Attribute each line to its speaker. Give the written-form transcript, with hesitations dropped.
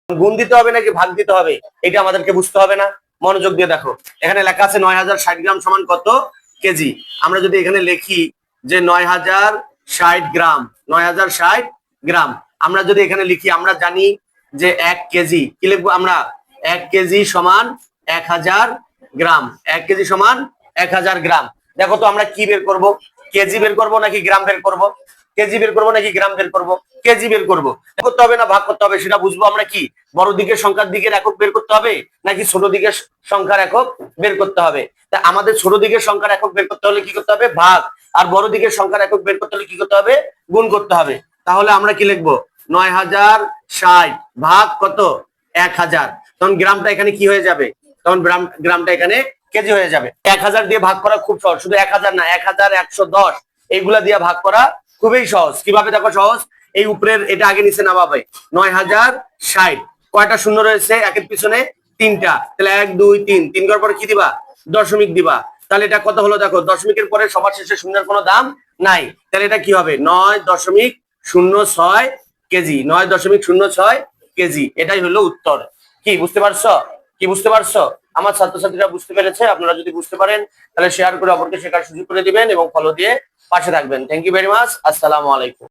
Speaker 1: গুণ দিতে হবে নাকি ভাগ দিতে হবে এটা আমাদেরকে বুঝতে হবে না। মনোযোগ দিয়ে দেখো, এখানে লেখা আছে 9060 গ্রাম সমান কত কেজি। আমরা যদি এখানে লিখি যে 9060 গ্রাম, 9060 গ্রাম, আমরা যদি এখানে লিখি, আমরা জানি যে 1 কেজি কি লিখবো আমরা, 1 কেজি সমান 1000 গ্রাম, 1 কেজি সমান 1000 গ্রাম। দেখো তো আমরা কি বের করব, কেজি বের করব নাকি গ্রাম বের করব, কেজি বের করব নাকি গ্রাম বের করব, কেজি বের করব। করতে হবে না ভাগ করতে হবে সেটা বুঝবো আমরা কি, বড় দিকের সংখ্যার দিকের একক বের করতে হবে নাকি ছোট দিকের সংখ্যার একক বের করতে হবে। তা আমাদের ছোট দিকের সংখ্যার একক বের করতে হলে কি করতে হবে, ভাগ, আর বড় দিকের সংখ্যার একক বের করতে হলে কি করতে হবে, গুণ করতে হবে। তাহলে আমরা কি লিখবো, 9060 ভাগ কত, 1000। তখন গ্রামটা এখানে কি হয়ে যাবে, তখন গ্রামটা এখানে কেজি হয়ে যাবে। 1000 দিয়ে ভাগ করা খুব সহজ, শুধু 1000 না, 1110 এইগুলা দিয়ে ভাগ করা খুবই সহজ। কিভাবে দেখো সহজ, এই উপরের এটা আগে নিচে নামাবে, 9060 কয়টা শূন্য রয়েছে একের পিছনে, 3টা, তাহলে 1 2 3, 3 করার পরে কি দিবা, দশমিক দিবা। তাহলে এটা কত হলো দেখো, দশমিকের পরে সবার শেষে শূন্যের কোনো দাম নাই, তাহলে এটা কি হবে, 9.06 কেজি, 9.06 কেজি। এটাই হলো উত্তর। কি বুঝতে পারছো, কি বুঝতে পারছো? আমার ছাত্রছাত্রীরা বুঝতে পেরেছে? আপনারা যদি বুঝতে পারেন তাহলে শেয়ার করে অপরকে শেখার সুযোগ করে দিবেন এবং ফলো দিয়ে পাশে থাকবেন। Thank you very much. আসসালামু আলাইকুম।